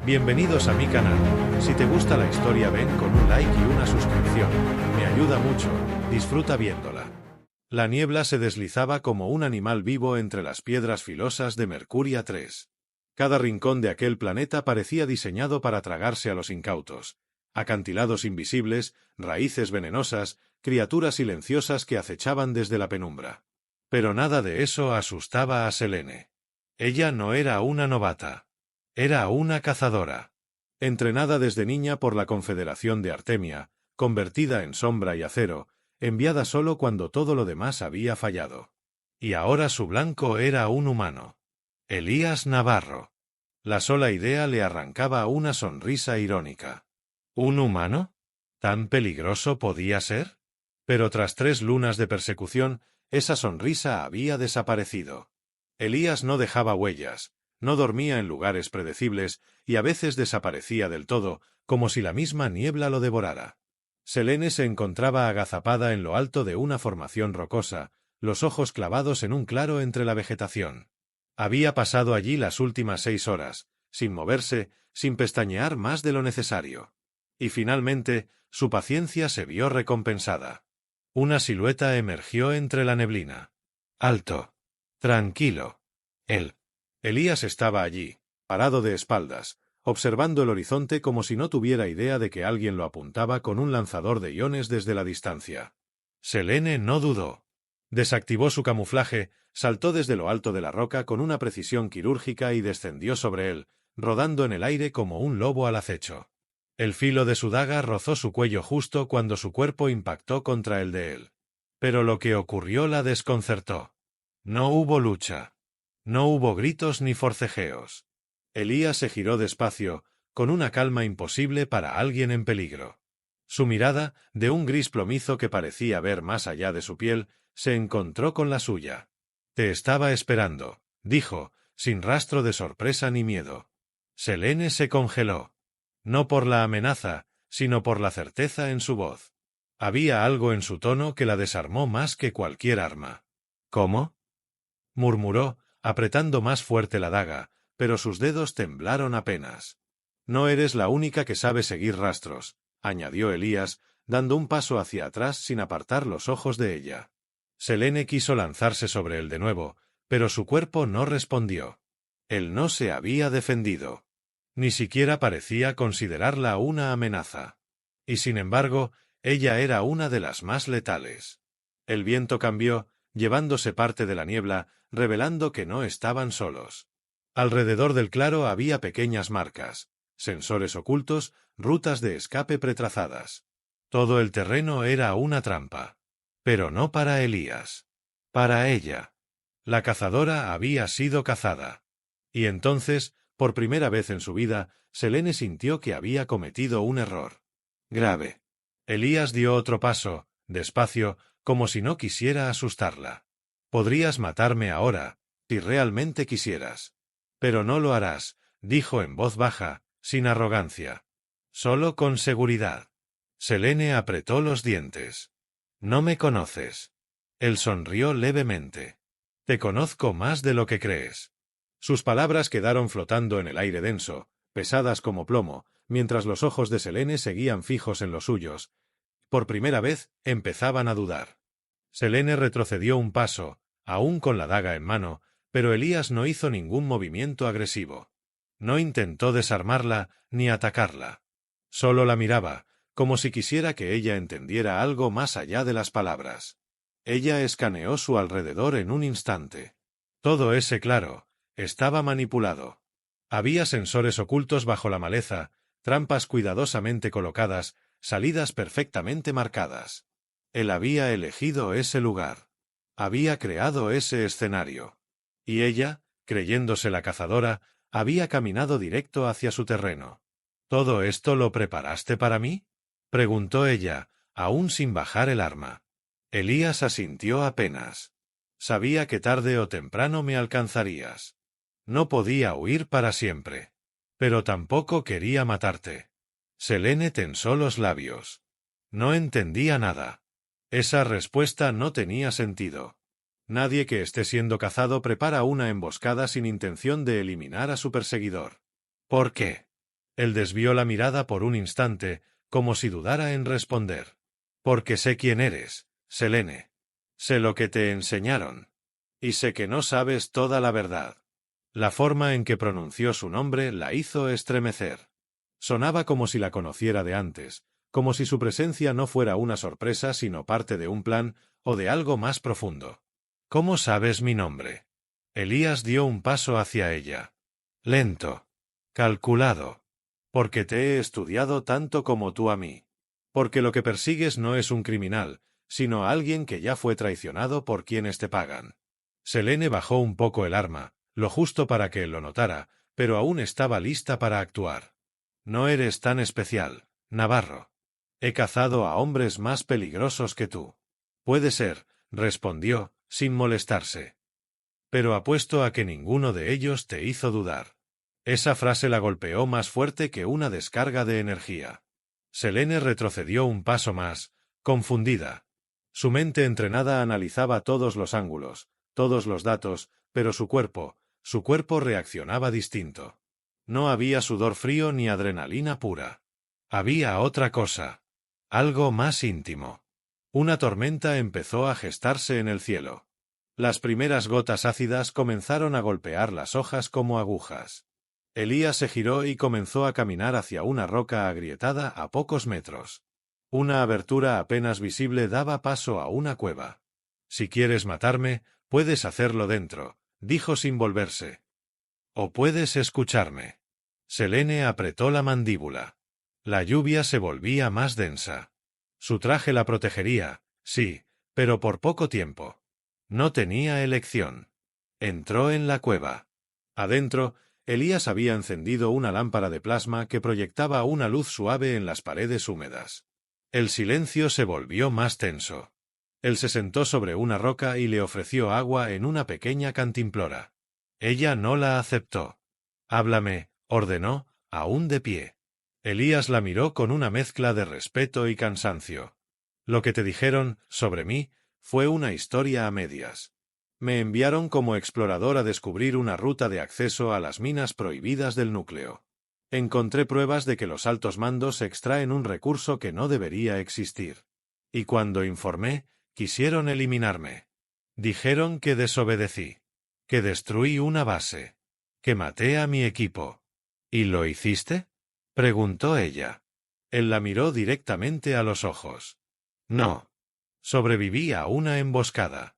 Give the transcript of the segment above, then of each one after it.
Bienvenidos a mi canal. Si te gusta la historia ven con un like y una suscripción. Me ayuda mucho. Disfruta viéndola. La niebla se deslizaba como un animal vivo entre las piedras filosas de Mercuria 3. Cada rincón de aquel planeta parecía diseñado para tragarse a los incautos. Acantilados invisibles, raíces venenosas, criaturas silenciosas que acechaban desde la penumbra. Pero nada de eso asustaba a Selene. Ella no era una novata. Era una cazadora. Entrenada desde niña por la Confederación de Artemia, convertida en sombra y acero, enviada solo cuando todo lo demás había fallado. Y ahora su blanco era un humano. Elías Navarro. La sola idea le arrancaba una sonrisa irónica. ¿Un humano? ¿Tan peligroso podía ser? Pero tras 3 lunas de persecución, esa sonrisa había desaparecido. Elías no dejaba huellas, no dormía en lugares predecibles y a veces desaparecía del todo, como si la misma niebla lo devorara. Selene se encontraba agazapada en lo alto de una formación rocosa, los ojos clavados en un claro entre la vegetación. Había pasado allí las últimas 6 horas, sin moverse, sin pestañear más de lo necesario. Y finalmente, su paciencia se vio recompensada. Una silueta emergió entre la neblina. Alto. Tranquilo. Él. Elías estaba allí, parado de espaldas, observando el horizonte como si no tuviera idea de que alguien lo apuntaba con un lanzador de iones desde la distancia. Selene no dudó. Desactivó su camuflaje, saltó desde lo alto de la roca con una precisión quirúrgica y descendió sobre él, rodando en el aire como un lobo al acecho. El filo de su daga rozó su cuello justo cuando su cuerpo impactó contra el de él. Pero lo que ocurrió la desconcertó. No hubo lucha. No hubo gritos ni forcejeos. Elías se giró despacio, con una calma imposible para alguien en peligro. Su mirada, de un gris plomizo que parecía ver más allá de su piel, se encontró con la suya. «Te estaba esperando», dijo, sin rastro de sorpresa ni miedo. Selene se congeló. No por la amenaza, sino por la certeza en su voz. Había algo en su tono que la desarmó más que cualquier arma. «¿Cómo?», murmuró, apretando más fuerte la daga, pero sus dedos temblaron apenas. «No eres la única que sabe seguir rastros», añadió Elías, dando un paso hacia atrás sin apartar los ojos de ella. Selene quiso lanzarse sobre él de nuevo, pero su cuerpo no respondió. Él no se había defendido. Ni siquiera parecía considerarla una amenaza. Y sin embargo, ella era una de las más letales. El viento cambió, llevándose parte de la niebla, revelando que no estaban solos. Alrededor del claro había pequeñas marcas, sensores ocultos, rutas de escape pretrazadas. Todo el terreno era una trampa. Pero no para Elías. Para ella. La cazadora había sido cazada. Y entonces, por primera vez en su vida, Selene sintió que había cometido un error. Grave. Elías dio otro paso, despacio, como si no quisiera asustarla. «Podrías matarme ahora, si realmente quisieras. Pero no lo harás», dijo en voz baja, sin arrogancia. «Solo con seguridad». Selene apretó los dientes. «No me conoces». Él sonrió levemente. «Te conozco más de lo que crees». Sus palabras quedaron flotando en el aire denso, pesadas como plomo, mientras los ojos de Selene seguían fijos en los suyos. Por primera vez, empezaban a dudar. Selene retrocedió un paso, aún con la daga en mano, pero Elías no hizo ningún movimiento agresivo. No intentó desarmarla ni atacarla. Solo la miraba, como si quisiera que ella entendiera algo más allá de las palabras. Ella escaneó su alrededor en un instante. Todo ese claro estaba manipulado. Había sensores ocultos bajo la maleza, trampas cuidadosamente colocadas, salidas perfectamente marcadas. Él había elegido ese lugar. Había creado ese escenario. Y ella, creyéndose la cazadora, había caminado directo hacia su terreno. «¿Todo esto lo preparaste para mí?», preguntó ella, aún sin bajar el arma. Elías asintió apenas. «Sabía que tarde o temprano me alcanzarías. No podía huir para siempre. Pero tampoco quería matarte». Selene tensó los labios. No entendía nada. Esa respuesta no tenía sentido. Nadie que esté siendo cazado prepara una emboscada sin intención de eliminar a su perseguidor. ¿Por qué? Él desvió la mirada por un instante, como si dudara en responder. Porque sé quién eres, Selene. Sé lo que te enseñaron. Y sé que no sabes toda la verdad. La forma en que pronunció su nombre la hizo estremecer. Sonaba como si la conociera de antes, como si su presencia no fuera una sorpresa sino parte de un plan o de algo más profundo. ¿Cómo sabes mi nombre? Elías dio un paso hacia ella. Lento. Calculado. Porque te he estudiado tanto como tú a mí. Porque lo que persigues no es un criminal, sino alguien que ya fue traicionado por quienes te pagan. Selene bajó un poco el arma, lo justo para que él lo notara, pero aún estaba lista para actuar. No eres tan especial, Navarro. He cazado a hombres más peligrosos que tú. Puede ser, respondió, sin molestarse. Pero apuesto a que ninguno de ellos te hizo dudar. Esa frase la golpeó más fuerte que una descarga de energía. Selene retrocedió un paso más, confundida. Su mente entrenada analizaba todos los ángulos, todos los datos, pero su cuerpo reaccionaba distinto. No había sudor frío ni adrenalina pura. Había otra cosa. Algo más íntimo. Una tormenta empezó a gestarse en el cielo. Las primeras gotas ácidas comenzaron a golpear las hojas como agujas. Elías se giró y comenzó a caminar hacia una roca agrietada a pocos metros. Una abertura apenas visible daba paso a una cueva. Si quieres matarme, puedes hacerlo dentro, dijo sin volverse. O puedes escucharme. Selene apretó la mandíbula. La lluvia se volvía más densa. Su traje la protegería, sí, pero por poco tiempo. No tenía elección. Entró en la cueva. Adentro, Elías había encendido una lámpara de plasma que proyectaba una luz suave en las paredes húmedas. El silencio se volvió más tenso. Él se sentó sobre una roca y le ofreció agua en una pequeña cantimplora. Ella no la aceptó. Háblame, ordenó, aún de pie. Elías la miró con una mezcla de respeto y cansancio. Lo que te dijeron, sobre mí, fue una historia a medias. Me enviaron como explorador a descubrir una ruta de acceso a las minas prohibidas del núcleo. Encontré pruebas de que los altos mandos extraen un recurso que no debería existir. Y cuando informé, quisieron eliminarme. Dijeron que desobedecí. Que destruí una base. Que maté a mi equipo. ¿Y lo hiciste? Preguntó ella. Él la miró directamente a los ojos. No. Sobreviví a una emboscada.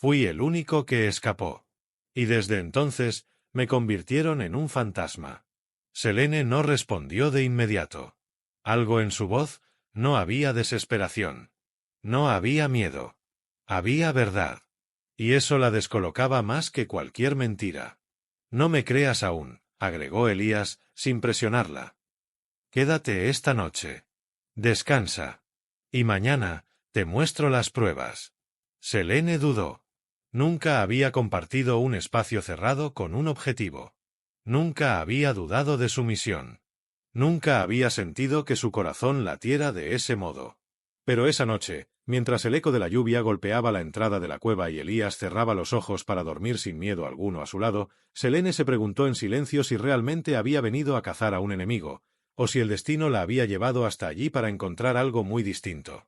Fui el único que escapó. Y desde entonces, me convirtieron en un fantasma. Selene no respondió de inmediato. Algo en su voz, no había desesperación. No había miedo. Había verdad. Y eso la descolocaba más que cualquier mentira. No me creas aún, agregó Elías, sin presionarla. Quédate esta noche. Descansa. Y mañana, te muestro las pruebas. Selene dudó. Nunca había compartido un espacio cerrado con un objetivo. Nunca había dudado de su misión. Nunca había sentido que su corazón latiera de ese modo. Pero esa noche, mientras el eco de la lluvia golpeaba la entrada de la cueva y Elías cerraba los ojos para dormir sin miedo alguno a su lado, Selene se preguntó en silencio si realmente había venido a cazar a un enemigo, o si el destino la había llevado hasta allí para encontrar algo muy distinto.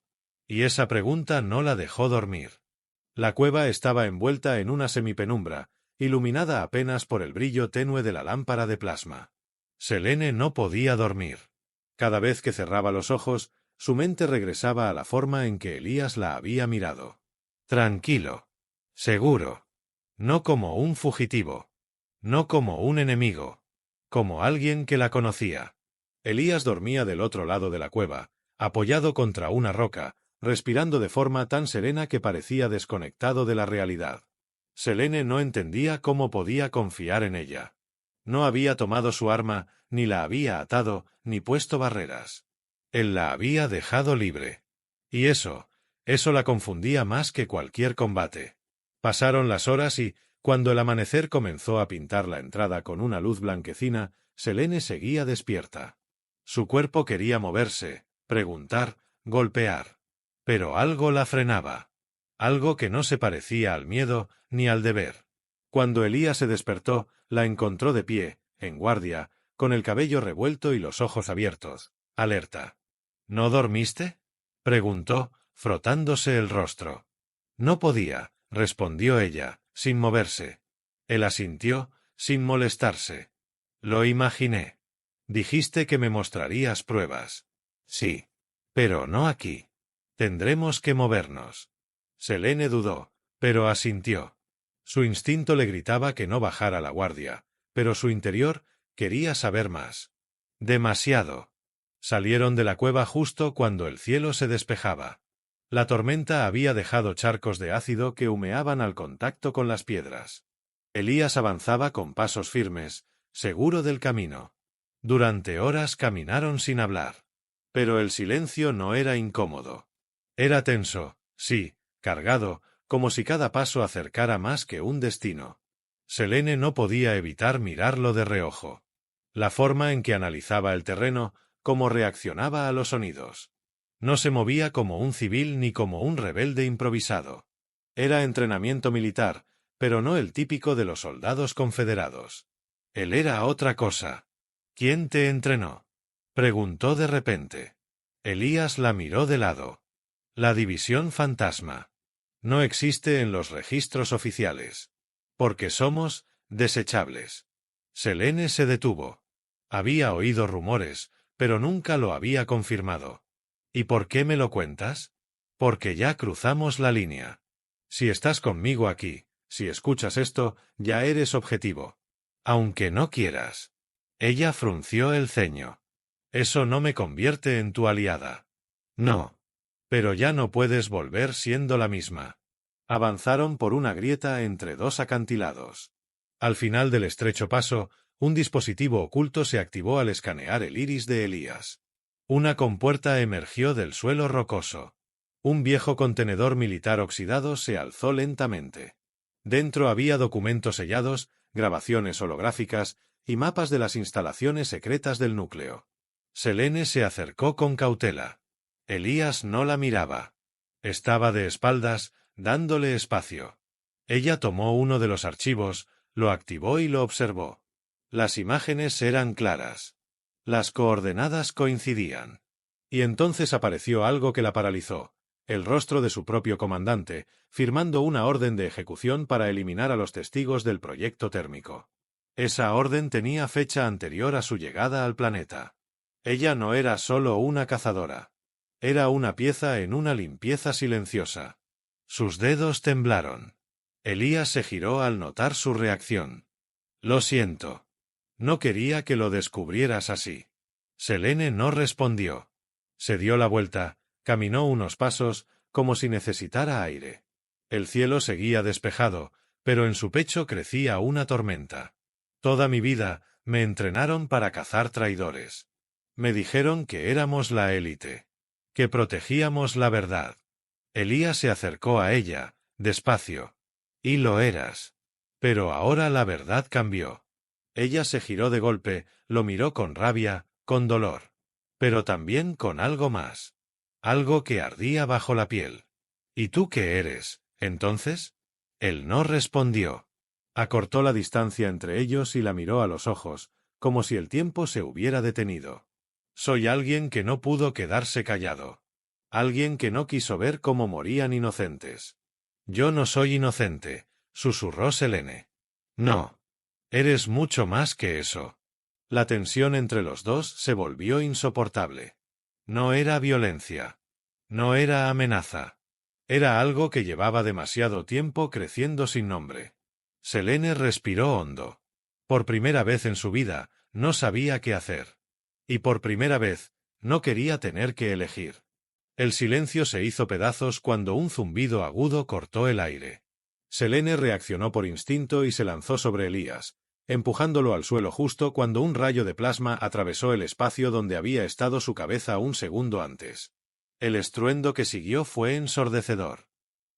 Y esa pregunta no la dejó dormir. La cueva estaba envuelta en una semipenumbra, iluminada apenas por el brillo tenue de la lámpara de plasma. Selene no podía dormir. Cada vez que cerraba los ojos, su mente regresaba a la forma en que Elías la había mirado. Tranquilo. Seguro. No como un fugitivo. No como un enemigo. Como alguien que la conocía. Elías dormía del otro lado de la cueva, apoyado contra una roca, respirando de forma tan serena que parecía desconectado de la realidad. Selene no entendía cómo podía confiar en ella. No había tomado su arma, ni la había atado, ni puesto barreras. Él la había dejado libre. Y eso la confundía más que cualquier combate. Pasaron las horas y, cuando el amanecer comenzó a pintar la entrada con una luz blanquecina, Selene seguía despierta. Su cuerpo quería moverse, preguntar, golpear. Pero algo la frenaba. Algo que no se parecía al miedo ni al deber. Cuando Elías se despertó, la encontró de pie, en guardia, con el cabello revuelto y los ojos abiertos, alerta. ¿No dormiste?, preguntó, frotándose el rostro. No podía, respondió ella, sin moverse. Él asintió, sin molestarse. Lo imaginé. Dijiste que me mostrarías pruebas. Sí. Pero no aquí. Tendremos que movernos. Selene dudó, pero asintió. Su instinto le gritaba que no bajara la guardia, pero su interior quería saber más. Demasiado. Salieron de la cueva justo cuando el cielo se despejaba. La tormenta había dejado charcos de ácido que humeaban al contacto con las piedras. Elías avanzaba con pasos firmes, seguro del camino. Durante horas caminaron sin hablar. Pero el silencio no era incómodo. Era tenso, sí, cargado, como si cada paso acercara más que un destino. Selene no podía evitar mirarlo de reojo. La forma en que analizaba el terreno, cómo reaccionaba a los sonidos. No se movía como un civil ni como un rebelde improvisado. Era entrenamiento militar, pero no el típico de los soldados confederados. Él era otra cosa. ¿Quién te entrenó?, preguntó de repente. Elías la miró de lado. La división fantasma. No existe en los registros oficiales. Porque somos desechables. Selene se detuvo. Había oído rumores, pero nunca lo había confirmado. ¿Y por qué me lo cuentas? Porque ya cruzamos la línea. Si estás conmigo aquí, si escuchas esto, ya eres objetivo. Aunque no quieras. Ella frunció el ceño. Eso no me convierte en tu aliada. No. Pero ya no puedes volver siendo la misma. Avanzaron por una grieta entre dos acantilados. Al final del estrecho paso, un dispositivo oculto se activó al escanear el iris de Elías. Una compuerta emergió del suelo rocoso. Un viejo contenedor militar oxidado se alzó lentamente. Dentro había documentos sellados, grabaciones holográficas y mapas de las instalaciones secretas del núcleo. Selene se acercó con cautela. Elías no la miraba. Estaba de espaldas, dándole espacio. Ella tomó uno de los archivos, lo activó y lo observó. Las imágenes eran claras. Las coordenadas coincidían. Y entonces apareció algo que la paralizó, el rostro de su propio comandante, firmando una orden de ejecución para eliminar a los testigos del proyecto térmico. Esa orden tenía fecha anterior a su llegada al planeta. Ella no era solo una cazadora. Era una pieza en una limpieza silenciosa. Sus dedos temblaron. Elías se giró al notar su reacción. Lo siento. No quería que lo descubrieras así. Selene no respondió. Se dio la vuelta, caminó unos pasos, como si necesitara aire. El cielo seguía despejado, pero en su pecho crecía una tormenta. Toda mi vida me entrenaron para cazar traidores. Me dijeron que éramos la élite. Que protegíamos la verdad. Elías se acercó a ella, despacio. Y lo eras. Pero ahora la verdad cambió. Ella se giró de golpe, lo miró con rabia, con dolor. Pero también con algo más. Algo que ardía bajo la piel. ¿Y tú qué eres, entonces? Él no respondió. Acortó la distancia entre ellos y la miró a los ojos, como si el tiempo se hubiera detenido. Soy alguien que no pudo quedarse callado. Alguien que no quiso ver cómo morían inocentes. Yo no soy inocente, susurró Selene. No. Eres mucho más que eso. La tensión entre los dos se volvió insoportable. No era violencia. No era amenaza. Era algo que llevaba demasiado tiempo creciendo sin nombre. Selene respiró hondo. Por primera vez en su vida, no sabía qué hacer. Y por primera vez, no quería tener que elegir. El silencio se hizo pedazos cuando un zumbido agudo cortó el aire. Selene reaccionó por instinto y se lanzó sobre Elías, empujándolo al suelo justo cuando un rayo de plasma atravesó el espacio donde había estado su cabeza un segundo antes. El estruendo que siguió fue ensordecedor.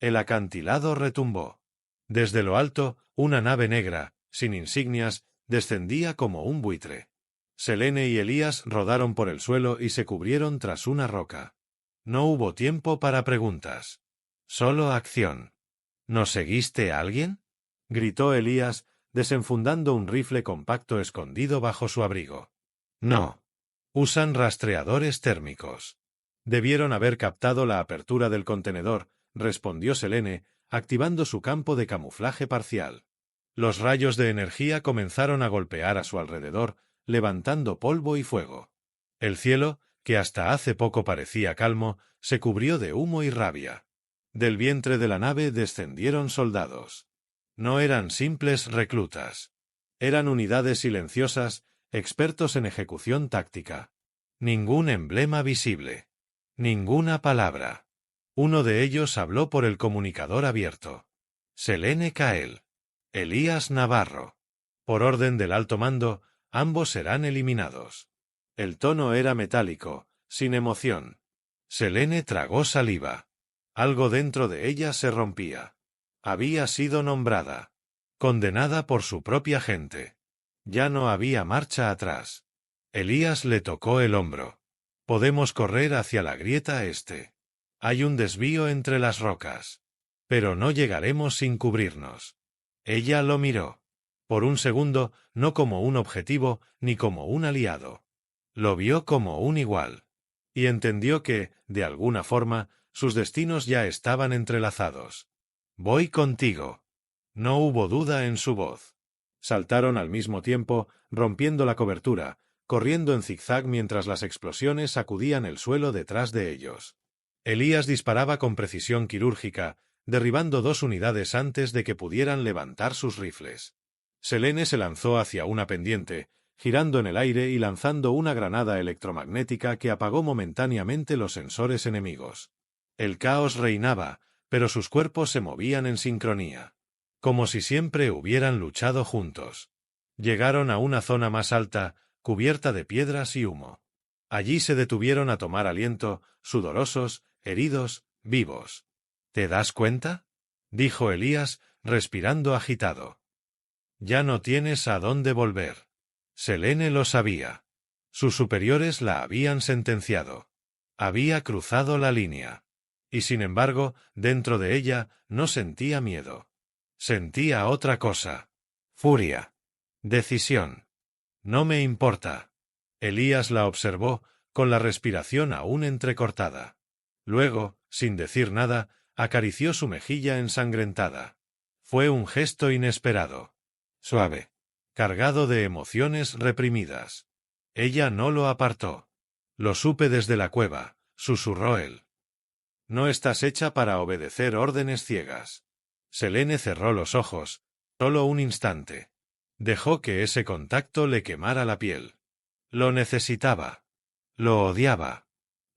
El acantilado retumbó. Desde lo alto, una nave negra, sin insignias, descendía como un buitre. Selene y Elías rodaron por el suelo y se cubrieron tras una roca. No hubo tiempo para preguntas. Solo acción. ¿No seguiste a alguien?, gritó Elías, desenfundando un rifle compacto escondido bajo su abrigo. No. Usan rastreadores térmicos. Debieron haber captado la apertura del contenedor, respondió Selene, activando su campo de camuflaje parcial. Los rayos de energía comenzaron a golpear a su alrededor, levantando polvo y fuego. El cielo, que hasta hace poco parecía calmo, se cubrió de humo y rabia. Del vientre de la nave descendieron soldados. No eran simples reclutas. Eran unidades silenciosas, expertos en ejecución táctica. Ningún emblema visible. Ninguna palabra. Uno de ellos habló por el comunicador abierto. Selene Kael. Elías Navarro. Por orden del alto mando, ambos serán eliminados. El tono era metálico, sin emoción. Selene tragó saliva. Algo dentro de ella se rompía. Había sido nombrada. Condenada por su propia gente. Ya no había marcha atrás. Elías le tocó el hombro. Podemos correr hacia la grieta este. Hay un desvío entre las rocas. Pero no llegaremos sin cubrirnos. Ella lo miró. Por un segundo, no como un objetivo, ni como un aliado. Lo vio como un igual. Y entendió que, de alguna forma, sus destinos ya estaban entrelazados. Voy contigo. No hubo duda en su voz. Saltaron al mismo tiempo, rompiendo la cobertura, corriendo en zigzag mientras las explosiones sacudían el suelo detrás de ellos. Elías disparaba con precisión quirúrgica, derribando 2 unidades antes de que pudieran levantar sus rifles. Selene se lanzó hacia una pendiente, girando en el aire y lanzando una granada electromagnética que apagó momentáneamente los sensores enemigos. El caos reinaba, pero sus cuerpos se movían en sincronía. Como si siempre hubieran luchado juntos. Llegaron a una zona más alta, cubierta de piedras y humo. Allí se detuvieron a tomar aliento, sudorosos, heridos, vivos. ¿Te das cuenta?, dijo Elías, respirando agitado. Ya no tienes a dónde volver. Selene lo sabía. Sus superiores la habían sentenciado. Había cruzado la línea. Y sin embargo, dentro de ella, no sentía miedo. Sentía otra cosa. Furia. Decisión. No me importa. Elías la observó, con la respiración aún entrecortada. Luego, sin decir nada, acarició su mejilla ensangrentada. Fue un gesto inesperado. Suave. Cargado de emociones reprimidas. Ella no lo apartó. Lo supe desde la cueva, susurró él. No estás hecha para obedecer órdenes ciegas. Selene cerró los ojos, solo un instante. Dejó que ese contacto le quemara la piel. Lo necesitaba. Lo odiaba.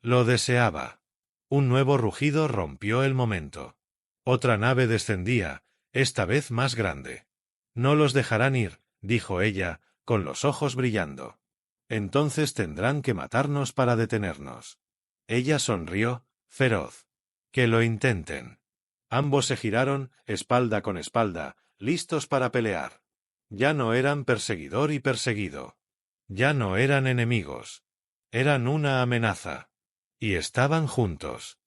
Lo deseaba. Un nuevo rugido rompió el momento. Otra nave descendía, esta vez más grande. No los dejarán ir, dijo ella, con los ojos brillando. Entonces tendrán que matarnos para detenernos. Ella sonrió, feroz. Que lo intenten. Ambos se giraron, espalda con espalda, listos para pelear. Ya no eran perseguidor y perseguido. Ya no eran enemigos. Eran una amenaza. Y estaban juntos.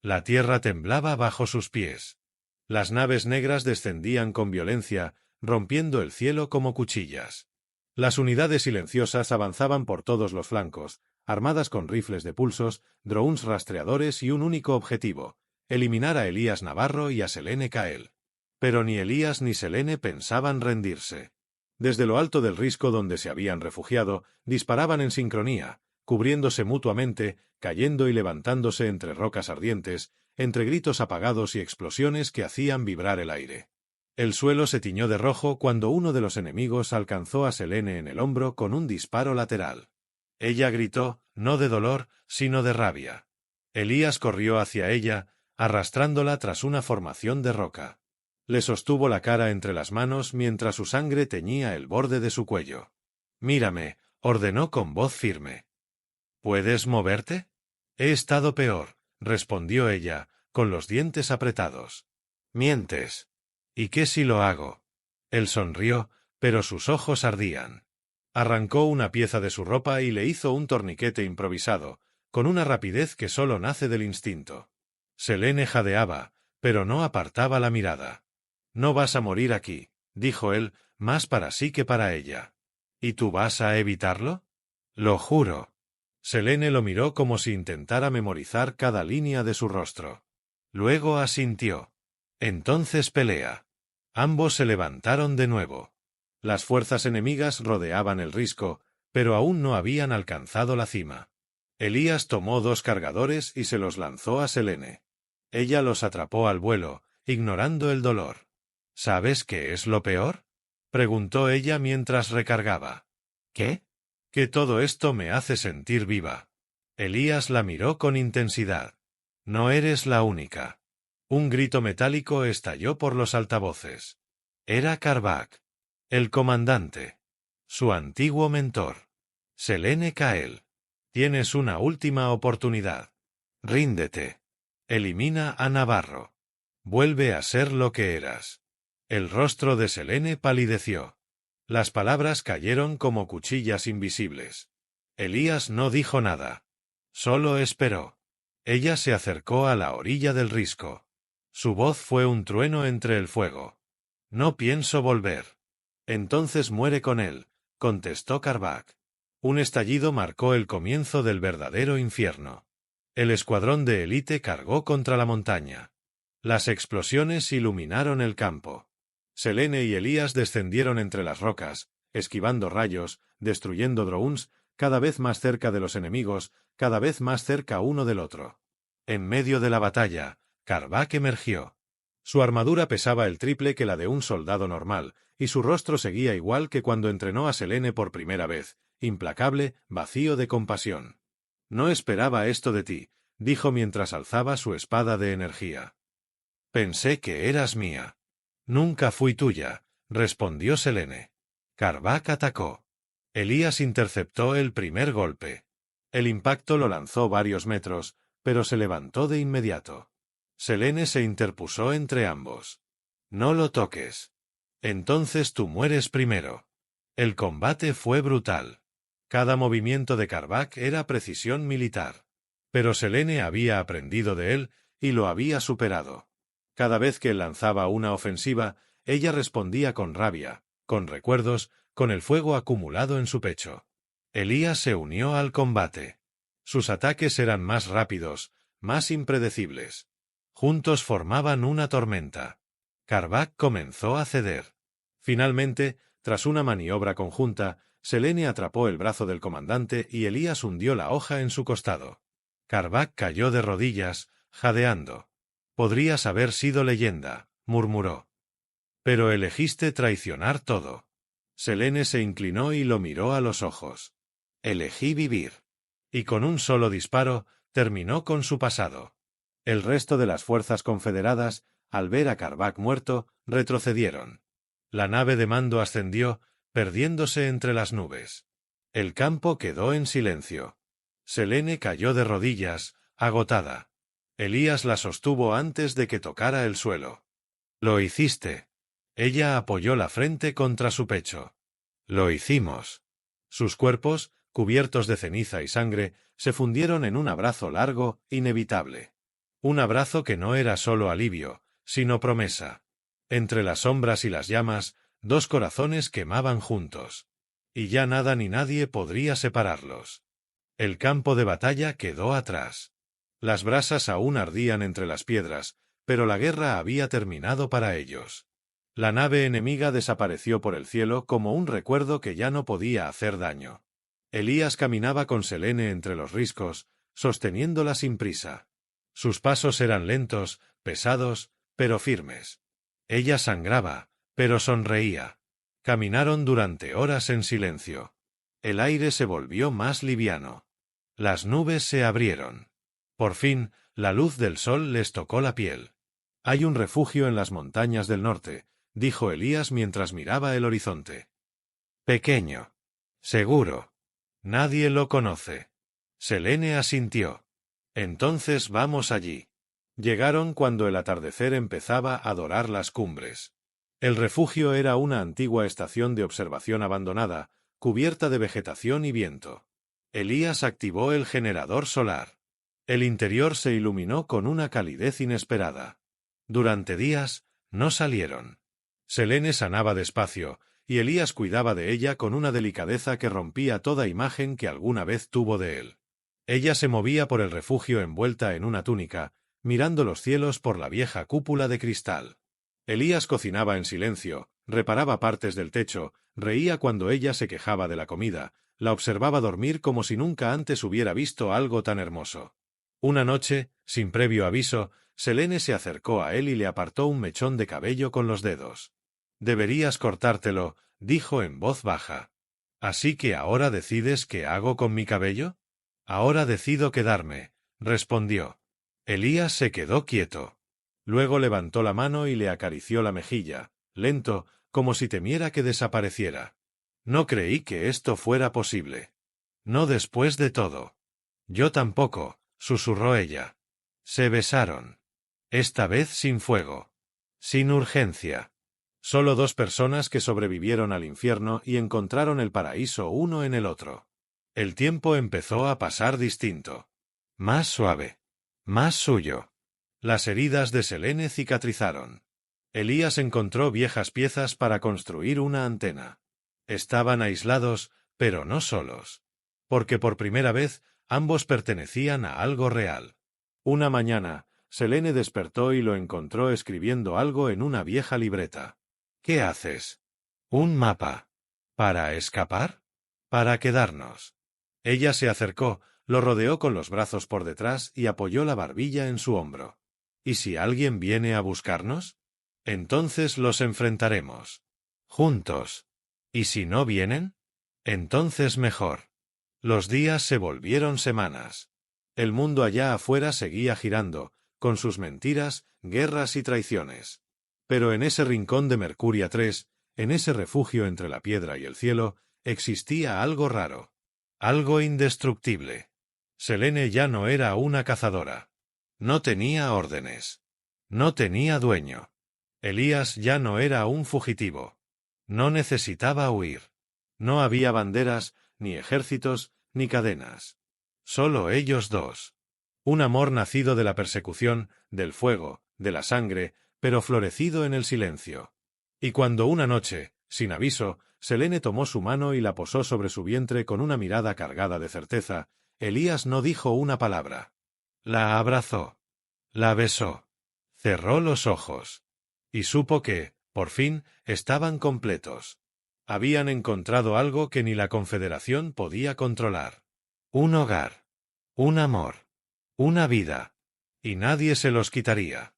La tierra temblaba bajo sus pies. Las naves negras descendían con violencia, rompiendo el cielo como cuchillas. Las unidades silenciosas avanzaban por todos los flancos, armadas con rifles de pulsos, drones rastreadores y un único objetivo: eliminar a Elías Navarro y a Selene Kael. Pero ni Elías ni Selene pensaban rendirse. Desde lo alto del risco donde se habían refugiado, disparaban en sincronía, cubriéndose mutuamente, cayendo y levantándose entre rocas ardientes, entre gritos apagados y explosiones que hacían vibrar el aire. El suelo se tiñó de rojo cuando uno de los enemigos alcanzó a Selene en el hombro con un disparo lateral. Ella gritó, no de dolor, sino de rabia. Elías corrió hacia ella, arrastrándola tras una formación de roca. Le sostuvo la cara entre las manos mientras su sangre teñía el borde de su cuello. «Mírame», ordenó con voz firme. «¿Puedes moverte?» «He estado peor», respondió ella, con los dientes apretados. «Mientes». «¿Y qué si lo hago?» Él sonrió, pero sus ojos ardían. Arrancó una pieza de su ropa y le hizo un torniquete improvisado, con una rapidez que solo nace del instinto. Selene jadeaba, pero no apartaba la mirada. «No vas a morir aquí», dijo él, más para sí que para ella. ¿Y tú vas a evitarlo? Lo juro. Selene lo miró como si intentara memorizar cada línea de su rostro. Luego asintió. Entonces pelea. Ambos se levantaron de nuevo. Las fuerzas enemigas rodeaban el risco, pero aún no habían alcanzado la cima. Elías tomó 2 cargadores y se los lanzó a Selene. Ella los atrapó al vuelo, ignorando el dolor. ¿Sabes qué es lo peor?, preguntó ella mientras recargaba. ¿Qué? Que todo esto me hace sentir viva. Elías la miró con intensidad. No eres la única. Un grito metálico estalló por los altavoces. Era Karbak, el comandante. Su antiguo mentor. Selene Kael. Tienes una última oportunidad. Ríndete. Elimina a Navarro. Vuelve a ser lo que eras. El rostro de Selene palideció. Las palabras cayeron como cuchillas invisibles. Elías no dijo nada. Solo esperó. Ella se acercó a la orilla del risco. Su voz fue un trueno entre el fuego. No pienso volver. Entonces muere con él, contestó Karbak. Un estallido marcó el comienzo del verdadero infierno. El escuadrón de élite cargó contra la montaña. Las explosiones iluminaron el campo. Selene y Elías descendieron entre las rocas, esquivando rayos, destruyendo drones, cada vez más cerca de los enemigos, cada vez más cerca uno del otro. En medio de la batalla, Karbak emergió. Su armadura pesaba el triple que la de un soldado normal, y su rostro seguía igual que cuando entrenó a Selene por primera vez, implacable, vacío de compasión. No esperaba esto de ti, dijo mientras alzaba su espada de energía. Pensé que eras mía. Nunca fui tuya, respondió Selene. Karbak atacó. Elías interceptó el primer golpe. El impacto lo lanzó varios metros, pero se levantó de inmediato. Selene se interpuso entre ambos. No lo toques. Entonces tú mueres primero. El combate fue brutal. Cada movimiento de Karbak era precisión militar. Pero Selene había aprendido de él y lo había superado. Cada vez que él lanzaba una ofensiva, ella respondía con rabia, con recuerdos, con el fuego acumulado en su pecho. Elías se unió al combate. Sus ataques eran más rápidos, más impredecibles. Juntos formaban una tormenta. Karbak comenzó a ceder. Finalmente, tras una maniobra conjunta, Selene atrapó el brazo del comandante y Elías hundió la hoja en su costado. Karbak cayó de rodillas, jadeando. Podrías haber sido leyenda, murmuró. Pero elegiste traicionar todo. Selene se inclinó y lo miró a los ojos. Elegí vivir. Y con un solo disparo, terminó con su pasado. El resto de las fuerzas confederadas, al ver a Karbak muerto, retrocedieron. La nave de mando ascendió, perdiéndose entre las nubes. El campo quedó en silencio. Selene cayó de rodillas, agotada. Elías la sostuvo antes de que tocara el suelo. Lo hiciste. Ella apoyó la frente contra su pecho. Lo hicimos. Sus cuerpos, cubiertos de ceniza y sangre, se fundieron en un abrazo largo, inevitable. Un abrazo que no era solo alivio, sino promesa. Entre las sombras y las llamas, 2 corazones quemaban juntos. Y ya nada ni nadie podría separarlos. El campo de batalla quedó atrás. Las brasas aún ardían entre las piedras, pero la guerra había terminado para ellos. La nave enemiga desapareció por el cielo como un recuerdo que ya no podía hacer daño. Elías caminaba con Selene entre los riscos, sosteniéndola sin prisa. Sus pasos eran lentos, pesados, pero firmes. Ella sangraba, pero sonreía. Caminaron durante horas en silencio. El aire se volvió más liviano. Las nubes se abrieron. Por fin, la luz del sol les tocó la piel. Hay un refugio en las montañas del norte, dijo Elías mientras miraba el horizonte. Pequeño. Seguro. Nadie lo conoce. Selene asintió. Entonces vamos allí. Llegaron cuando el atardecer empezaba a dorar las cumbres. El refugio era una antigua estación de observación abandonada, cubierta de vegetación y viento. Elías activó el generador solar. El interior se iluminó con una calidez inesperada. Durante días, no salieron. Selene sanaba despacio, y Elías cuidaba de ella con una delicadeza que rompía toda imagen que alguna vez tuvo de él. Ella se movía por el refugio envuelta en una túnica, mirando los cielos por la vieja cúpula de cristal. Elías cocinaba en silencio, reparaba partes del techo, reía cuando ella se quejaba de la comida, la observaba dormir como si nunca antes hubiera visto algo tan hermoso. Una noche, sin previo aviso, Selene se acercó a él y le apartó un mechón de cabello con los dedos. «Deberías cortártelo», dijo en voz baja. «¿Así que ahora decides qué hago con mi cabello?» «Ahora decido quedarme», respondió. Elías se quedó quieto. Luego levantó la mano y le acarició la mejilla, lento, como si temiera que desapareciera. «No creí que esto fuera posible. No después de todo». «Yo tampoco», susurró ella. Se besaron. Esta vez sin fuego. Sin urgencia. Solo dos personas que sobrevivieron al infierno y encontraron el paraíso uno en el otro. El tiempo empezó a pasar distinto. Más suave. Más suyo. Las heridas de Selene cicatrizaron. Elías encontró viejas piezas para construir una antena. Estaban aislados, pero no solos. Porque por primera vez ambos pertenecían a algo real. Una mañana, Selene despertó y lo encontró escribiendo algo en una vieja libreta. «¿Qué haces?» «Un mapa». «¿Para escapar?» «Para quedarnos». Ella se acercó, lo rodeó con los brazos por detrás y apoyó la barbilla en su hombro. «¿Y si alguien viene a buscarnos?» «Entonces los enfrentaremos. Juntos. ¿Y si no vienen?» «Entonces mejor». Los días se volvieron semanas. El mundo allá afuera seguía girando, con sus mentiras, guerras y traiciones. Pero en ese rincón de Mercuria 3, en ese refugio entre la piedra y el cielo, existía algo raro. Algo indestructible. Selene ya no era una cazadora. No tenía órdenes. No tenía dueño. Elías ya no era un fugitivo. No necesitaba huir. No había banderas, ni ejércitos, ni cadenas. Solo ellos dos. Un amor nacido de la persecución, del fuego, de la sangre, pero florecido en el silencio. Y cuando una noche, sin aviso, Selene tomó su mano y la posó sobre su vientre con una mirada cargada de certeza, Elías no dijo una palabra. La abrazó. La besó. Cerró los ojos. Y supo que, por fin, estaban completos. Habían encontrado algo que ni la Confederación podía controlar. Un hogar. Un amor. Una vida. Y nadie se los quitaría.